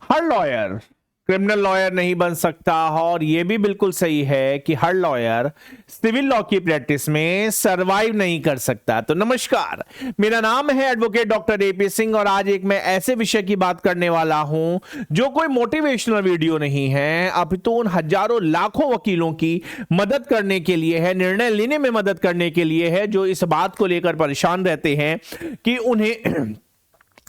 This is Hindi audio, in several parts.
हर लॉयर क्रिमिनल लॉयर नहीं बन सकता और यह भी बिल्कुल सही है कि हर लॉयर सिविल लॉ की प्रैक्टिस में सरवाइव नहीं कर सकता। तो नमस्कार, मेरा नाम है एडवोकेट डॉक्टर एपी सिंह और आज एक मैं ऐसे विषय की बात करने वाला हूं जो कोई मोटिवेशनल वीडियो नहीं है, अपितु उन हजारों लाखों वकीलों की मदद करने के लिए है, निर्णय लेने में मदद करने के लिए है, जो इस बात को लेकर परेशान रहते हैं कि उन्हें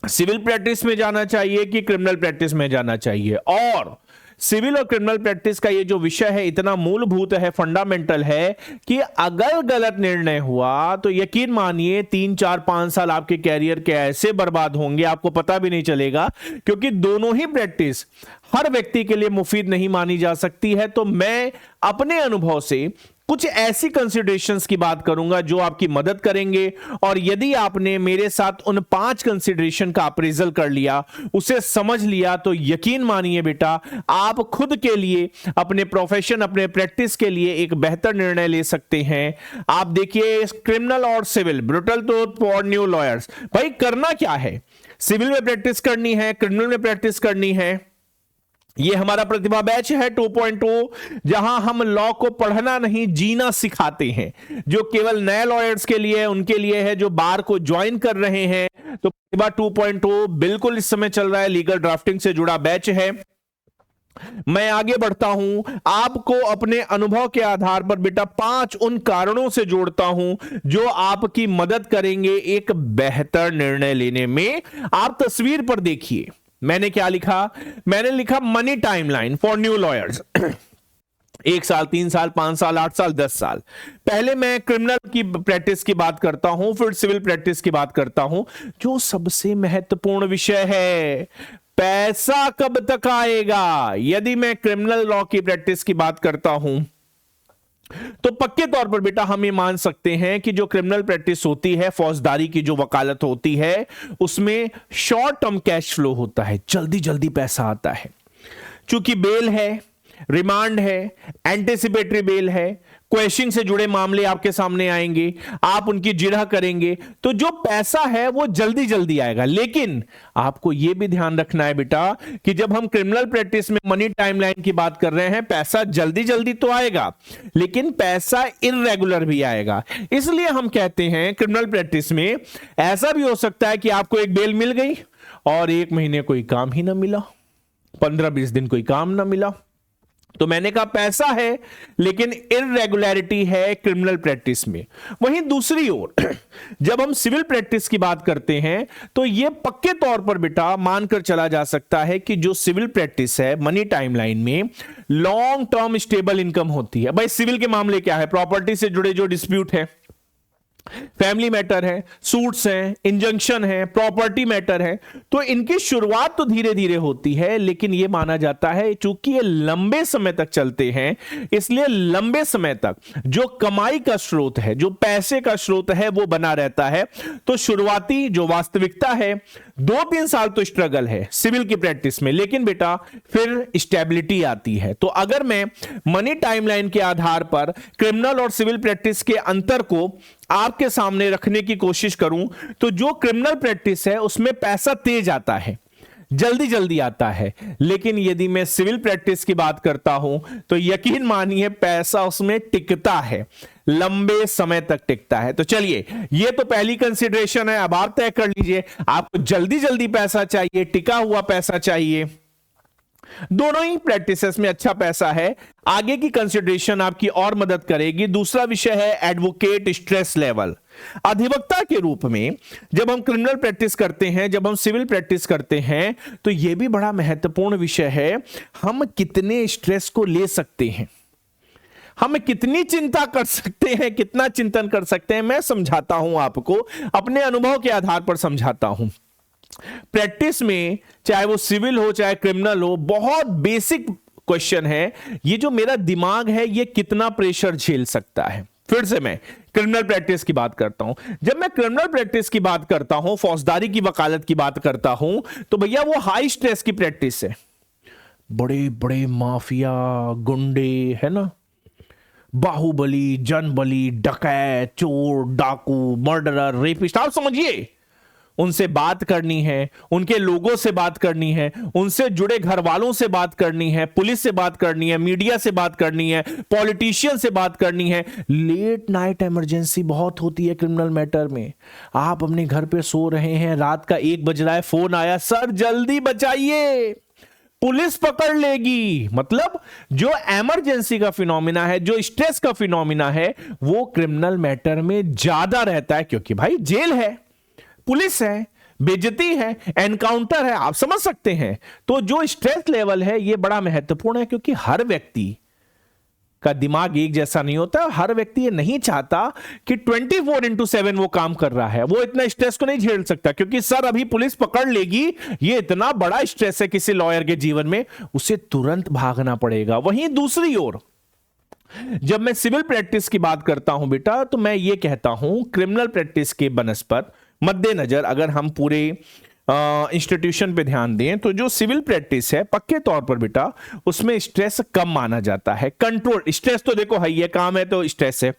सिविल प्रैक्टिस में जाना चाहिए कि क्रिमिनल प्रैक्टिस में जाना चाहिए। और सिविल और क्रिमिनल प्रैक्टिस का ये जो विषय है इतना मूलभूत है, फंडामेंटल है कि अगर गलत निर्णय हुआ तो यकीन मानिए 3 4 5 साल आपके कैरियर के ऐसे बर्बाद होंगे आपको पता भी नहीं चलेगा, क्योंकि दोनों ही प्रैक्टिस हर व्यक्ति के लिए मुफीद नहीं मानी जा सकती है। तो मैं अपने अनुभव से कुछ ऐसी कंसिडरेशंस की बात करूंगा जो आपकी मदद करेंगे, और यदि आपने मेरे साथ उन 5 कंसिडरेशन का अप्रेजल कर लिया, उसे समझ लिया, तो यकीन मानिए बेटा आप खुद के लिए, अपने प्रोफेशन, अपने प्रैक्टिस के लिए एक बेहतर निर्णय ले सकते हैं। आप देखिए, क्रिमिनल और civil, brutal truth for new lawyers. भाई करना क्या है? सिविल में प्रैक्टिस करनी है, क्रिमिनल में प्रैक्टिस करनी है। ये हमारा प्रतिभा बैच है 2.2, जहां हम लॉ को पढ़ना नहीं जीना सिखाते हैं, जो केवल नए लॉयर्स के लिए, उनके लिए है जो बार को ज्वाइन कर रहे हैं। तो प्रतिभा 2.2 बिल्कुल इस समय चल रहा है, लीगल ड्राफ्टिंग से जुड़ा बैच है। मैं आगे बढ़ता हूं, आपको अपने अनुभव के आधार पर बेटा 5 उन कारणों से जोड़ता हूं जो आपकी मदद करेंगे एक बेहतर निर्णय लेने में। आप तस्वीर पर देखिए, मैंने क्या लिखा? मैंने लिखा money timeline for new lawyers. 1 साल, 3 साल, 5 साल, 8 साल, 10 साल। पहले मैं क्रिमिनल की प्रैक्टिस की बात करता हूं, फिर सिविल प्रैक्टिस की बात करता हूं। जो सबसे महत्वपूर्ण विषय है, पैसा कब तक आएगा। यदि मैं क्रिमिनल लॉ की प्रैक्टिस की बात करता हूं तो पक्के तौर पर बेटा हम ये मान सकते हैं कि जो क्रिमिनल प्रैक्टिस होती है, फौजदारी की जो वकालत होती है, उसमें शॉर्ट टर्म कैश फ्लो होता है, जल्दी जल्दी पैसा आता है। चूंकि बेल है, रिमांड है, एंटिसिपेटरी बेल है, क्वेश्चन से जुड़े मामले आपके सामने आएंगे, आप उनकी जिरह करेंगे, तो जो पैसा है वो जल्दी जल्दी आएगा। लेकिन आपको यह भी ध्यान रखना है बेटा कि जब हम क्रिमिनल प्रैक्टिस में मनी टाइमलाइन की बात कर रहे हैं, पैसा जल्दी जल्दी तो आएगा, लेकिन पैसा इररेगुलर भी आएगा। इसलिए हम कहते हैं क्रिमिनल प्रैक्टिस में ऐसा भी हो सकता है कि आपको एक बेल मिल गई और 1 महीने कोई काम ही ना मिला, 15-20 दिन कोई काम ना मिला। तो मैंने कहा पैसा है लेकिन इररेगुलरिटी है क्रिमिनल प्रैक्टिस में। वहीं दूसरी ओर जब हम सिविल प्रैक्टिस की बात करते हैं तो यह पक्के तौर पर बेटा मानकर चला जा सकता है कि जो सिविल प्रैक्टिस है मनी टाइमलाइन में लॉन्ग टर्म स्टेबल इनकम होती है। भाई सिविल के मामले क्या है? प्रॉपर्टी से जुड़े जो डिस्प्यूट है, फैमिली मैटर है, सूट्स हैं, इंजंक्शन है, प्रॉपर्टी मैटर है, तो इनकी शुरुआत तो धीरे धीरे होती है, लेकिन यह माना जाता है चूंकि ये लंबे समय तक चलते हैं, इसलिए लंबे समय तक जो कमाई का स्रोत है, जो पैसे का स्रोत है, वो बना रहता है। तो शुरुआती जो वास्तविकता है 2-3 साल तो स्ट्रगल है सिविल की प्रैक्टिस में, लेकिन बेटा फिर स्टेबिलिटी आती है। तो अगर मैं मनी टाइमलाइन के आधार पर क्रिमिनल और सिविल प्रैक्टिस के अंतर को आपके सामने रखने की कोशिश करूं, तो जो क्रिमिनल प्रैक्टिस है उसमें पैसा तेज आता है, जल्दी जल्दी आता है, लेकिन यदि मैं सिविल प्रैक्टिस की बात करता हूं तो यकीन मानिए पैसा उसमें टिकता है, लंबे समय तक टिकता है। तो चलिए, ये तो पहली कंसीडरेशन है। अब आप तय कर लीजिए, आपको जल्दी जल्दी पैसा चाहिए, टिका हुआ पैसा चाहिए? दोनों ही प्रैक्टिसेस में अच्छा पैसा है। आगे की कंसिडरेशन आपकी और मदद करेगी। दूसरा विषय है एडवोकेट स्ट्रेस लेवल। अधिवक्ता के रूप में जब हम क्रिमिनल प्रैक्टिस करते हैं, जब हम सिविल प्रैक्टिस करते हैं, तो यह भी बड़ा महत्वपूर्ण विषय है, हम कितने स्ट्रेस को ले सकते हैं, हम कितनी चिंता कर सकते हैं, कितना चिंतन कर सकते हैं। मैं समझाता हूं आपको, अपने अनुभव के आधार पर समझाता हूं। प्रैक्टिस में चाहे वो सिविल हो चाहे क्रिमिनल हो, बहुत बेसिक क्वेश्चन है, ये जो मेरा दिमाग है ये कितना प्रेशर झेल सकता है। फिर से मैं क्रिमिनल प्रैक्टिस की बात करता हूं। जब मैं क्रिमिनल प्रैक्टिस की बात करता हूं, फौजदारी की वकालत की बात करता हूं, तो भैया वो हाई स्ट्रेस की प्रैक्टिस है। बड़े बड़े माफिया, गुंडे, है ना, बाहुबली, जनबली, डकैत, चोर, डाकू, मर्डरर, रेपिस्ट, आप समझिए उनसे बात करनी है, उनके लोगों से बात करनी है, उनसे जुड़े घर वालों से बात करनी है, पुलिस से बात करनी है, मीडिया से बात करनी है, पॉलिटिशियन से बात करनी है। लेट नाइट इमरजेंसी बहुत होती है क्रिमिनल मैटर में। आप अपने घर पे सो रहे हैं, रात का 1 बज रहा है, फोन आया, सर जल्दी बचाइए, पुलिस पकड़ लेगी। मतलब जो इमरजेंसी का फिनोमिना है, जो स्ट्रेस का फिनोमिना है, वो क्रिमिनल मैटर में ज्यादा रहता है, क्योंकि भाई जेल है, पुलिस है, बेइज्जती है, एनकाउंटर है, आप समझ सकते हैं। तो जो स्ट्रेस लेवल है ये बड़ा महत्वपूर्ण है, क्योंकि हर व्यक्ति का दिमाग एक जैसा नहीं होता। हर व्यक्ति ये नहीं चाहता कि 24/7 वो काम कर रहा है, वो इतना स्ट्रेस को नहीं झेल सकता, क्योंकि सर अभी पुलिस पकड़ लेगी, ये इतना बड़ा स्ट्रेस है किसी लॉयर के जीवन में, उसे तुरंत भागना पड़ेगा। वहीं दूसरी ओर जब मैं सिविल प्रैक्टिस की बात करता हूं बेटा, तो मैं ये कहता हूं क्रिमिनल प्रैक्टिस के बनस्पत मद्देनजर अगर हम पूरे इंस्टीट्यूशन पे ध्यान दें, तो जो सिविल प्रैक्टिस है पक्के तौर पर बेटा उसमें स्ट्रेस कम माना जाता है। कंट्रोल स्ट्रेस तो देखो है, ये काम है तो स्ट्रेस है,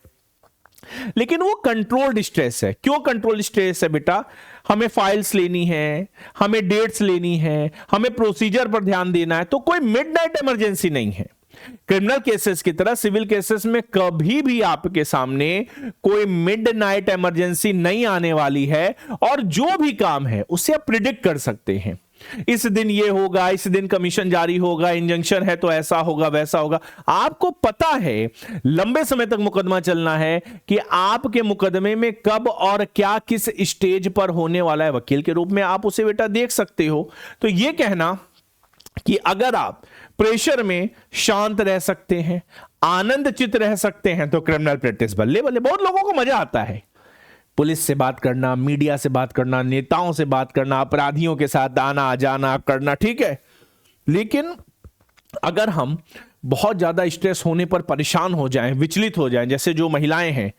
लेकिन वो कंट्रोल्ड स्ट्रेस है। क्यों कंट्रोल्ड स्ट्रेस है बेटा? हमें फाइल्स लेनी है, हमें डेट्स लेनी है, हमें प्रोसीजर पर ध्यान देना है, तो कोई मिडनाइट इमरजेंसी नहीं है। क्रिमिनल केसेस की तरह सिविल केसेस में कभी भी आपके सामने कोई मिडनाइट इमरजेंसी नहीं आने वाली है, और जो भी काम है उसे आप प्रिडिक्ट कर सकते हैं। इस दिन ये होगा, इस दिन कमीशन जारी होगा, इंजंक्शन है तो ऐसा होगा वैसा होगा। आपको पता है लंबे समय तक मुकदमा चलना है कि आपके मुकदमे में कब और क्या किस स्टेज पर होने वाला है। वकील के रूप में आप उसे बेटा देख सकते हो। तो यह कहना कि अगर आप प्रेशर में शांत रह सकते हैं, आनंद चित रह सकते हैं, तो क्रिमिनल प्रैक्टिस बल्ले बल्ले। बहुत लोगों को मजा आता है पुलिस से बात करना, मीडिया से बात करना, नेताओं से बात करना, अपराधियों के साथ आना जाना करना, ठीक है। लेकिन अगर हम बहुत ज्यादा स्ट्रेस होने पर परेशान हो जाएं, विचलित हो जाएं, जैसे जो महिलाएं हैं,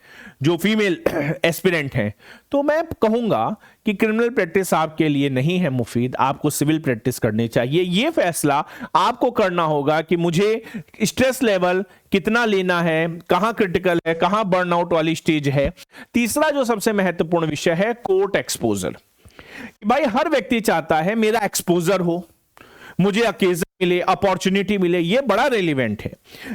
जो फीमेल एस्पिरेंट हैं, तो मैं कहूंगा कि क्रिमिनल प्रैक्टिस आपके लिए नहीं है मुफीद। आपको सिविल प्रैक्टिस करनी चाहिए। यह फैसला आपको करना होगा कि मुझे स्ट्रेस लेवल कितना लेना है, कहां क्रिटिकल है, कहां बर्नआउट वाली स्टेज है। तीसरा जो सबसे महत्वपूर्ण विषय है कोर्ट एक्सपोजर। भाई हर व्यक्ति चाहता है मेरा एक्सपोजर हो, मुझे अकेजन मिले, अपॉर्चुनिटी मिले। ये बड़ा रेलिवेंट है।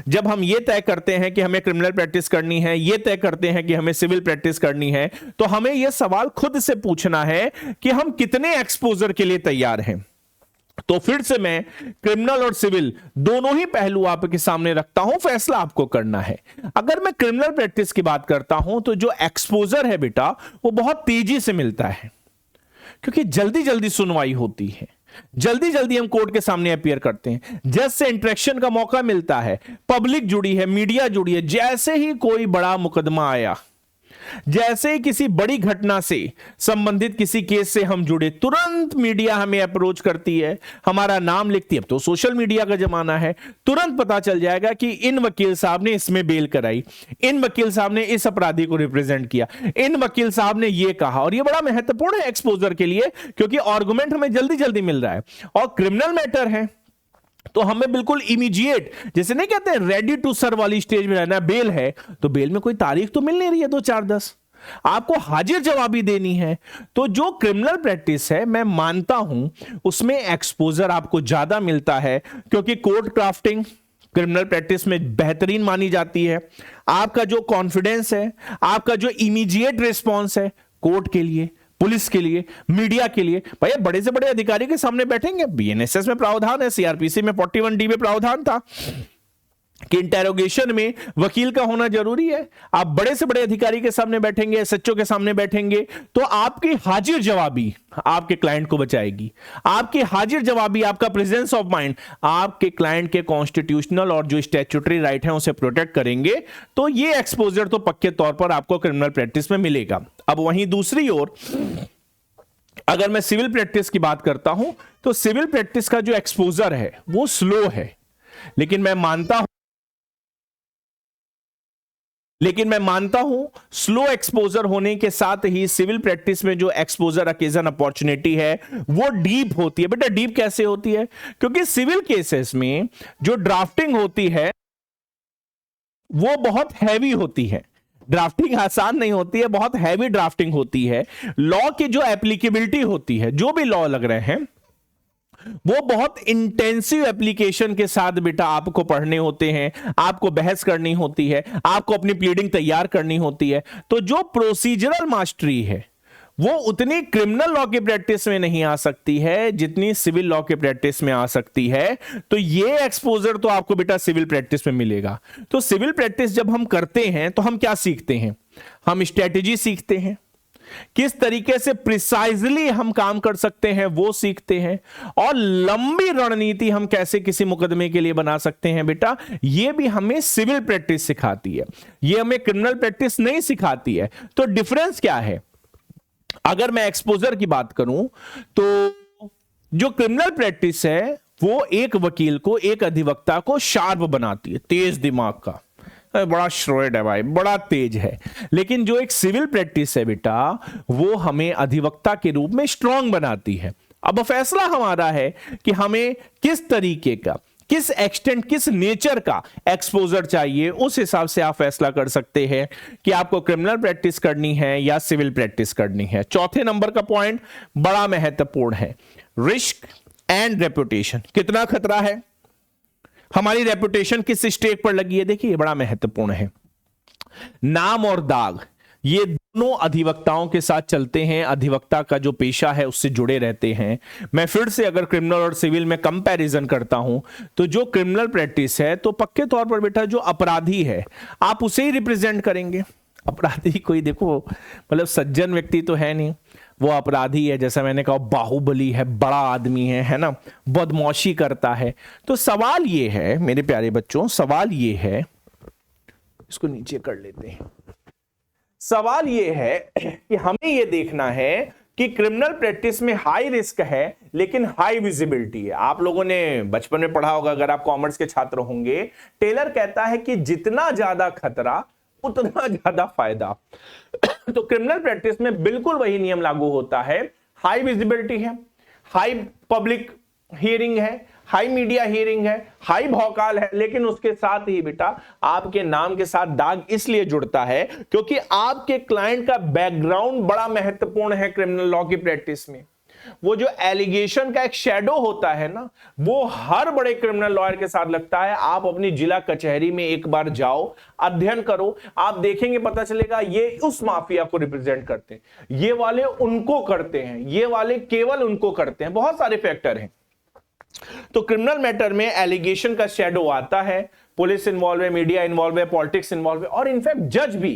जब हम ये तय करते हैं कि हमें क्रिमिनल प्रैक्टिस करनी है, ये तय करते हैं कि हमें सिविल प्रैक्टिस करनी है, तो हमें यह सवाल खुद से पूछना है कि हम कितने एक्सपोजर के लिए तैयार हैं। तो फिर से मैं क्रिमिनल और सिविल दोनों ही पहलू आपके सामने रखता हूं, फैसला आपको करना है। अगर मैं क्रिमिनल प्रैक्टिस की बात करता हूं, तो जो एक्सपोजर है बेटा वो बहुत तेजी से मिलता है, क्योंकि जल्दी जल्दी सुनवाई होती है, जल्दी जल्दी हम कोर्ट के सामने अपीयर करते हैं, जज से इंटरेक्शन का मौका मिलता है, पब्लिक जुड़ी है, मीडिया जुड़ी है। जैसे ही कोई बड़ा मुकदमा आया, जैसे ही किसी बड़ी घटना से संबंधित किसी केस से हम जुड़े, तुरंत मीडिया हमें अप्रोच करती है, हमारा नाम लिखती है। अब तो सोशल मीडिया का जमाना है, तुरंत पता चल जाएगा कि इन वकील साहब ने इसमें बेल कराई, इन वकील साहब ने इस अपराधी को रिप्रेजेंट किया, इन वकील साहब ने यह कहा। और यह बड़ा महत्वपूर्ण है एक्सपोजर के लिए, क्योंकि आर्गुमेंट हमें जल्दी जल्दी मिल रहा है। और क्रिमिनल मैटर है तो हमें बिल्कुल इमीडिएट, जैसे नहीं कहते रेडी टू सर्व वाली स्टेज में रहना है। बेल है तो बेल में कोई तारीख तो मिल नहीं रही है 2 4 10, आपको हाजिर जवाबी देनी है। तो जो क्रिमिनल प्रैक्टिस है मैं मानता हूं उसमें एक्सपोजर आपको ज्यादा मिलता है, क्योंकि कोर्ट क्राफ्टिंग क्रिमिनल प्रैक्टिस में बेहतरीन मानी जाती है। आपका जो कॉन्फिडेंस है, आपका जो इमीडिएट रिस्पॉन्स है कोर्ट के लिए, पुलिस के लिए, मीडिया के लिए। भैया बड़े से बड़े अधिकारी के सामने बैठेंगे, बीएनएसएस में प्रावधान है, सीआरपीसी में 41D में प्रावधान था कि इंटेरोगेशन में वकील का होना जरूरी है। आप बड़े से बड़े अधिकारी के सामने बैठेंगे, एसएचओ के सामने बैठेंगे, तो आपकी हाजिर जवाबी आपके क्लाइंट को बचाएगी। आपकी हाजिर जवाबी, आपका प्रेजेंस ऑफ माइंड आपके क्लाइंट के कॉन्स्टिट्यूशनल और जो स्टैट्यूटरी राइट है उसे प्रोटेक्ट करेंगे। तो ये एक्सपोजर तो पक्के तौर पर आपको क्रिमिनल प्रैक्टिस में मिलेगा। अब वहीं दूसरी ओर अगर मैं सिविल प्रैक्टिस की बात करता हूं, तो सिविल प्रैक्टिस का जो एक्सपोजर है वो स्लो है, लेकिन मैं मानता हूं स्लो एक्सपोजर होने के साथ ही सिविल प्रैक्टिस में जो एक्सपोजर अकेजन अपॉर्चुनिटी है वो डीप होती है। बेटा डीप कैसे होती है? क्योंकि सिविल केसेस में जो ड्राफ्टिंग होती है वो बहुत हैवी होती है। ड्राफ्टिंग आसान नहीं होती है, बहुत हैवी ड्राफ्टिंग होती है। लॉ की जो एप्लीकेबिलिटी होती है, जो भी लॉ लग रहे हैं वो बहुत इंटेंसिव एप्लीकेशन के साथ बेटा आपको पढ़ने होते हैं, आपको बहस करनी होती है, आपको अपनी प्लीडिंग तैयार करनी होती है। तो जो प्रोसीजरल मास्टरी है वो उतनी क्रिमिनल लॉ की प्रैक्टिस में नहीं आ सकती है जितनी सिविल लॉ की प्रैक्टिस में आ सकती है। तो ये एक्सपोजर तो आपको बेटा सिविल प्रैक्टिस में मिलेगा। तो सिविल प्रैक्टिस जब हम करते हैं तो हम क्या सीखते हैं? हम स्ट्रेटेजी सीखते हैं, किस तरीके से प्रिसाइजली हम काम कर सकते हैं वो सीखते हैं, और लंबी रणनीति हम कैसे किसी मुकदमे के लिए बना सकते हैं बेटा, ये भी हमें सिविल प्रैक्टिस सिखाती है, ये हमें क्रिमिनल प्रैक्टिस नहीं सिखाती है। तो डिफरेंस क्या है? अगर मैं एक्सपोजर की बात करूं तो जो क्रिमिनल प्रैक्टिस है वो एक वकील को, एक अधिवक्ता को शार्प बनाती है, तेज दिमाग का, बड़ा श्रोएड है भाई, बड़ा तेज है। लेकिन जो एक सिविल प्रैक्टिस है बेटा वो हमें अधिवक्ता के रूप में स्ट्रांग बनाती है। अब फैसला हमारा है कि हमें किस तरीके का, किस एक्सटेंट, किस नेचर का एक्सपोजर चाहिए, उस हिसाब से आप फैसला कर सकते हैं कि आपको क्रिमिनल प्रैक्टिस करनी है या सिविल प्रैक्टिस करनी है। चौथे नंबर का पॉइंट बड़ा महत्वपूर्ण है, रिस्क एंड रेपुटेशन। कितना खतरा है, हमारी रेपुटेशन किस स्टेक पर लगी है? देखिए ये बड़ा महत्वपूर्ण है। नाम और दाग ये दोनों अधिवक्ताओं के साथ चलते हैं, अधिवक्ता का जो पेशा है उससे जुड़े रहते हैं। मैं फिर से अगर क्रिमिनल और सिविल में कंपैरिजन करता हूं तो जो क्रिमिनल प्रैक्टिस है तो पक्के तौर पर बेटा जो अपराधी है आप उसे ही रिप्रेजेंट करेंगे। अपराधी कोई देखो मतलब सज्जन व्यक्ति तो है नहीं, वो अपराधी है, जैसा मैंने कहा बाहुबली है, बड़ा आदमी है ना, बदमाशी करता है। तो सवाल ये है मेरे प्यारे बच्चों, सवाल ये है, इसको नीचे कर लेते हैं। सवाल ये है कि हमें ये देखना है कि क्रिमिनल प्रैक्टिस में हाई रिस्क है लेकिन हाई विजिबिलिटी है। आप लोगों ने बचपन में पढ़ा होगा, अगर आप कॉमर्स के छात्र होंगे, टेलर कहता है कि जितना ज्यादा खतरा उतना ज्यादा फायदा। तो क्रिमिनल प्रैक्टिस में बिल्कुल वही नियम लागू होता है। हाई विजिबिलिटी है, हाई पब्लिक हियरिंग है, हाई मीडिया हियरिंग है, हाई भौकाल है, लेकिन उसके साथ ही बेटा आपके नाम के साथ दाग इसलिए जुड़ता है क्योंकि आपके क्लाइंट का बैकग्राउंड बड़ा महत्वपूर्ण है क्रिमिनल लॉ की प्रैक्टिस में। वो जो एलिगेशन का एक शैडो होता है ना, वो हर बड़े क्रिमिनल लॉयर के साथ लगता है। आप अपनी जिला कचहरी में एक बार जाओ, अध्ययन करो, आप देखेंगे, पता चलेगा ये उस माफिया को रिप्रेजेंट करते हैं, ये वाले उनको करते हैं, ये वाले केवल उनको करते हैं। बहुत सारे फैक्टर हैं। तो क्रिमिनल मैटर में एलिगेशन का शैडो आता है, पुलिस इन्वॉल्व है, मीडिया इन्वॉल्व है, पॉलिटिक्स इन्वॉल्व है, और इनफैक्ट जज भी।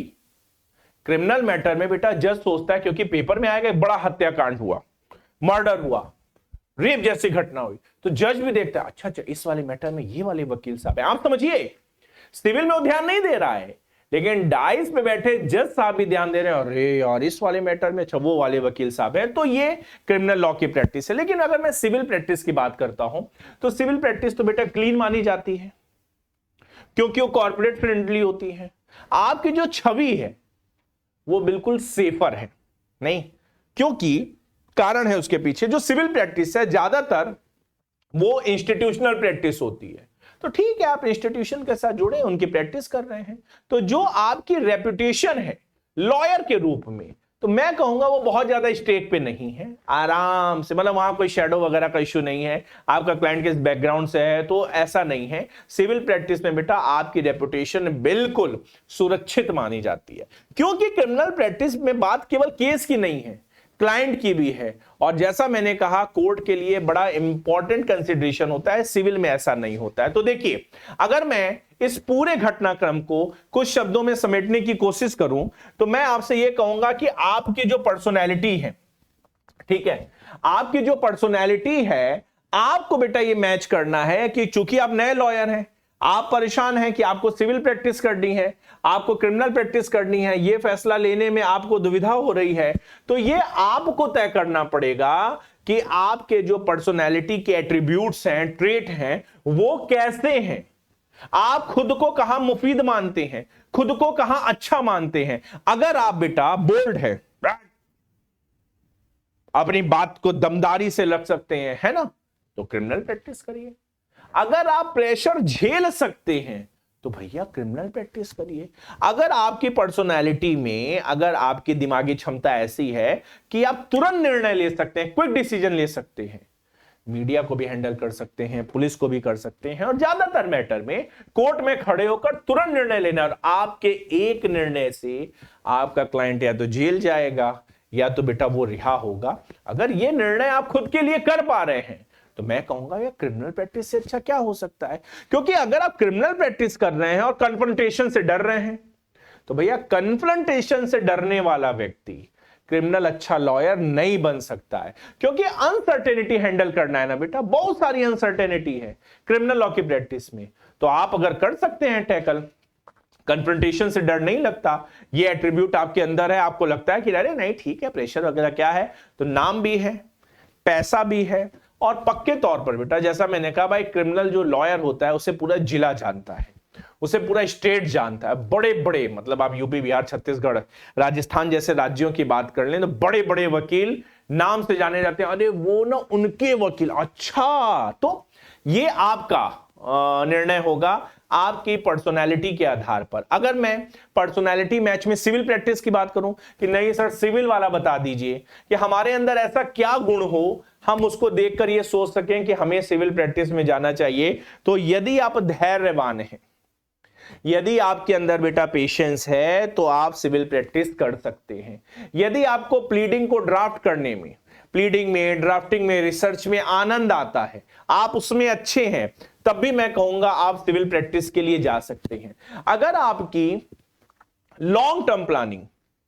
क्रिमिनल मैटर में बेटा जज सोचता है क्योंकि पेपर में आएगा बड़ा हत्याकांड हुआ, मर्डर हुआ, रेप जैसी घटना हुई, तो जज भी देखता है अच्छा इस वाले मैटर में ये वाले वकील साहब है। आप समझिए सिविल में वो ध्यान नहीं दे रहा है, लेकिन डाइस पे बैठे जज साहब भी ध्यान दे रहे हैं, अरे यार इस वाले मैटर में अच्छा वो वाले वकील साहब है। तो ये क्रिमिनल लॉ की प्रैक्टिस है। लेकिन अगर मैं सिविल प्रैक्टिस की बात करता हूं तो सिविल प्रैक्टिस तो बेटा क्लीन मानी जाती है क्योंकि वो कॉर्पोरेट फ्रेंडली होती है। आपकी जो छवि है वो बिल्कुल सेफर है नहीं, क्योंकि कारण है उसके पीछे। जो सिविल प्रैक्टिस है ज्यादातर वो इंस्टीट्यूशनल प्रैक्टिस होती है। तो ठीक है, आप इंस्टीट्यूशन के साथ जुड़े, उनकी प्रैक्टिस कर रहे हैं, तो जो आपकी रेपुटेशन है लॉयर के रूप में, तो मैं कहूंगा वो बहुत ज्यादा स्टेक पे नहीं है। आराम से, मतलब वहां कोई शैडो वगैरह का इश्यू नहीं है, आपका क्लाइंट किस बैकग्राउंड से है, तो ऐसा नहीं है। सिविल प्रैक्टिस में बेटा आपकी रेपुटेशन बिल्कुल सुरक्षित मानी जाती है, क्योंकि क्रिमिनल प्रैक्टिस में बात केवल केस की नहीं है, क्लाइंट की भी है। और जैसा मैंने कहा कोर्ट के लिए बड़ा इंपॉर्टेंट कंसिडरेशन होता है, सिविल में ऐसा नहीं होता है। तो देखिए, अगर मैं इस पूरे घटनाक्रम को कुछ शब्दों में समेटने की कोशिश करूं तो मैं आपसे यह कहूंगा कि आपकी जो पर्सनैलिटी है, ठीक है, आपकी जो पर्सनैलिटी है, आपको बेटा ये मैच करना है कि चूंकि आप नए लॉयर हैं, आप परेशान हैं कि आपको सिविल प्रैक्टिस करनी है, आपको क्रिमिनल प्रैक्टिस करनी है, ये फैसला लेने में आपको दुविधा हो रही है, तो ये आपको तय करना पड़ेगा कि आपके जो पर्सनैलिटी के एट्रीब्यूट्स हैं, ट्रेट हैं, वो कैसे हैं। आप खुद को कहां मुफीद मानते हैं, खुद को कहां अच्छा मानते हैं। अगर आप बेटा बोल्ड है, अपनी बात को दमदारी से रख सकते हैं, है ना, तो क्रिमिनल प्रैक्टिस करिए। अगर आप प्रेशर झेल सकते हैं तो भैया क्रिमिनल प्रैक्टिस करिए। अगर आपकी पर्सनालिटी में, अगर आपकी दिमागी क्षमता ऐसी है कि आप तुरंत निर्णय ले सकते हैं, क्विक डिसीजन ले सकते हैं, मीडिया को भी हैंडल कर सकते हैं, पुलिस को भी कर सकते हैं, और ज्यादातर मैटर में कोर्ट में खड़े होकर तुरंत निर्णय लेना, और आपके एक निर्णय से आपका क्लाइंट या तो जेल जाएगा या तो बेटा वो रिहा होगा। अगर ये निर्णय आप खुद के लिए कर पा रहे हैं तो मैं कहूंगा यार क्रिमिनल प्रैक्टिस से अच्छा क्या हो सकता है। क्योंकि अगर आप क्रिमिनल प्रैक्टिस कर रहे हैं और कन्फ्रंटेशन से डर रहे हैं तो भैया कन्फ्रंटेशन से डरने वाला व्यक्ति क्रिमिनल अच्छा लॉयर नहीं बन सकता है। क्योंकि अनसर्टेनिटी हैंडल करना है ना बेटा, बहुत सारी अनसर्टेनिटी है क्रिमिनल लॉ की प्रैक्टिस में। तो आप अगर कर सकते हैं टैकल, कन्फ्रंटेशन से डर नहीं लगता, ये एट्रीब्यूट आपके अंदर है, आपको लगता है कि अरे नहीं ठीक है, प्रेशर वगैरह क्या है, तो नाम भी है, पैसा भी है, और पक्के तौर पर बेटा जैसा मैंने कहा भाई क्रिमिनल जो लॉयर होता है उसे पूरा जिला जानता है, उसे पूरा स्टेट जानता है। बड़े बड़े मतलब आप यूपी, बिहार, छत्तीसगढ़, राजस्थान जैसे राज्यों की बात कर लें तो बड़े बड़े वकील नाम से जाने जाते हैं, अरे वो ना उनके वकील। अच्छा, तो ये आपका निर्णय होगा आपकी पर्सनालिटी के आधार पर। अगर मैं पर्सनालिटी मैच में सिविल प्रैक्टिस की बात करूं कि नहीं सर सिविल वाला बता दीजिए कि हमारे अंदर ऐसा क्या गुण हो हम उसको देखकर ये सोच सकें कि हमें सिविल प्रैक्टिस में जाना चाहिए, तो यदि आप धैर्यवान हैं, यदि आपके अंदर बेटा पेशेंस है तो आप सिविल प्रैक्टिस कर सकते हैं। यदि आपको प्लीडिंग को ड्राफ्ट करने में, प्लीडिंग में, ड्राफ्टिंग में, रिसर्च में आनंद आता है, आप उसमें अच्छे हैं, तब भी मैं कहूंगा आप सिविल प्रैक्टिस के लिए जा सकते हैं। अगर आपकी लॉन्ग टर्म प्लानिंग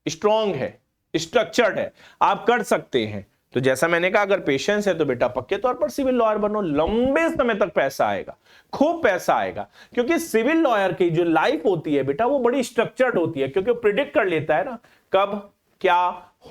स्ट्रांग है, स्ट्रक्चर्ड है, आप कर सकते हैं, तो जैसा मैंने कहा अगर पेशेंस है तो बेटा पक्के तौर पर सिविल लॉयर बनो, लंबे समय तक पैसा आएगा, खूब पैसा आएगा। क्योंकि सिविल लॉयर की जो लाइफ होती है बेटा वो बड़ी स्ट्रक्चर्ड होती है, क्योंकि प्रिडिक्ट कर लेता है ना कब क्या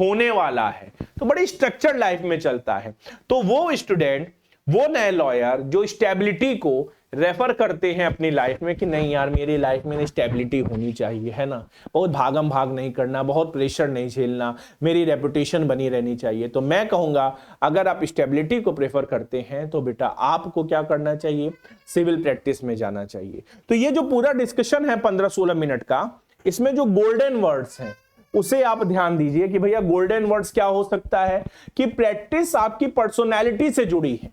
होने वाला है, तो बड़ी स्ट्रक्चर्ड लाइफ में चलता है। तो वो स्टूडेंट, वो नए लॉयर जो स्टेबिलिटी को रेफर करते हैं अपनी लाइफ में कि नहीं यार मेरी लाइफ में स्टेबिलिटी होनी चाहिए, है ना, बहुत भागम भाग नहीं करना, बहुत प्रेशर नहीं झेलना, मेरी रेपुटेशन बनी रहनी चाहिए, तो मैं कहूंगा अगर आप स्टेबिलिटी को प्रेफर करते हैं तो बेटा आपको क्या करना चाहिए, सिविल प्रैक्टिस में जाना चाहिए। तो ये जो पूरा डिस्कशन है 15-16 मिनट का, इसमें जो गोल्डन वर्ड्स हैं उसे आप ध्यान दीजिए कि भैया गोल्डन वर्ड्स क्या हो सकता है कि प्रैक्टिस आपकी पर्सनैलिटी से जुड़ी है,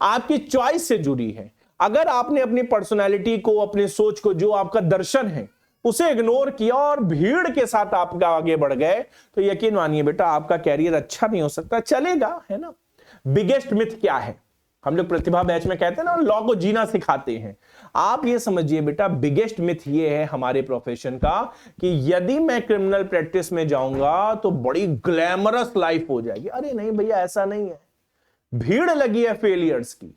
आपकी चॉइस से जुड़ी है। अगर आपने अपनी पर्सनैलिटी को, अपनी सोच को, जो आपका दर्शन है उसे इग्नोर किया और भीड़ के साथ आप आगे बढ़ गए तो यकीन मानिए बेटा आपका कैरियर अच्छा नहीं हो सकता। चलेगा, है ना। बिगेस्ट मिथ क्या है, हम लोग प्रतिभा बैच में कहते हैं ना लॉ को जीना सिखाते हैं। आप ये समझिए बेटा बिगेस्ट मिथ ये है हमारे प्रोफेशन का कि यदि मैं क्रिमिनल प्रैक्टिस में जाऊंगा तो बड़ी ग्लैमरस लाइफ हो जाएगी। अरे नहीं भैया ऐसा नहीं है, भीड़ लगी है फेलियर्स की,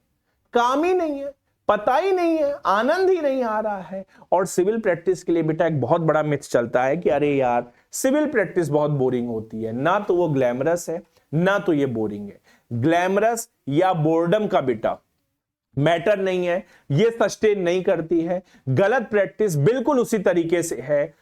काम ही नहीं है, पता ही नहीं है, आनंद ही नहीं आ रहा है। और सिविल प्रैक्टिस के लिए बेटा एक बहुत बड़ा मिथ चलता है कि अरे यार सिविल प्रैक्टिस बहुत बोरिंग होती है, ना तो वो ग्लैमरस है ना तो ये बोरिंग है। ग्लैमरस या बोर्डम का बेटा मैटर नहीं है, ये सस्टेन नहीं करती है। गलत प्रैक्टिस बिल्कुल उसी तरीके से है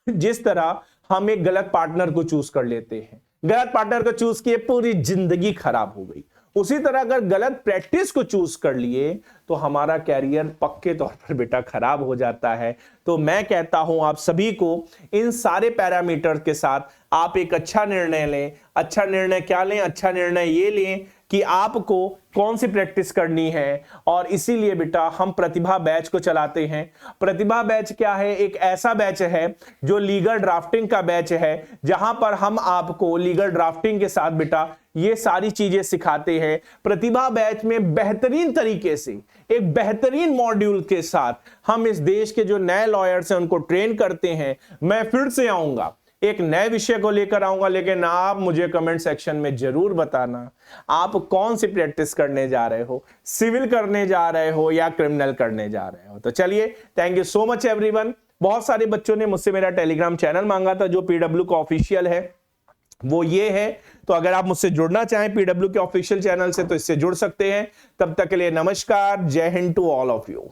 जिस तरह हम एक गलत पार्टनर को चूज कर लेते हैं, गलत पार्टनर को चूज किए पूरी जिंदगी खराब हो गई। उसी तरह अगर गलत प्रैक्टिस को चूज कर लिए तो हमारा कैरियर पक्के तौर पर बेटा खराब हो जाता है। तो मैं कहता हूं आप सभी को इन सारे पैरामीटर के साथ आप एक अच्छा निर्णय लें। अच्छा निर्णय क्या लें? अच्छा निर्णय ये लें कि आपको कौन सी प्रैक्टिस करनी है। और इसीलिए बेटा हम प्रतिभा बैच को चलाते हैं। प्रतिभा बैच क्या है? एक ऐसा बैच है जो लीगल ड्राफ्टिंग का बैच है, जहां पर हम आपको लीगल ड्राफ्टिंग के साथ बेटा ये सारी चीजें सिखाते हैं। प्रतिभा बैच में बेहतरीन तरीके से एक बेहतरीन मॉड्यूल के साथ हम इस देश के जो नए लॉयर्स हैं उनको ट्रेन करते हैं। मैं फिर से आऊंगा, एक नए विषय को लेकर आऊंगा, लेकिन आप मुझे कमेंट सेक्शन में जरूर बताना आप कौन सी प्रैक्टिस करने जा रहे हो, सिविल करने जा रहे हो या क्रिमिनल करने जा रहे हो। तो चलिए, thank you so much everyone. बहुत सारे बच्चों ने मुझसे मेरा टेलीग्राम चैनल मांगा था जो पीडब्ल्यू का ऑफिशियल है, वो ये है। तो अगर आप मुझसे जुड़ना चाहें पीडब्ल्यू के ऑफिशियल चैनल से तो इससे जुड़ सकते हैं। तब तक के लिए नमस्कार, जय हिंद टू ऑल ऑफ यू।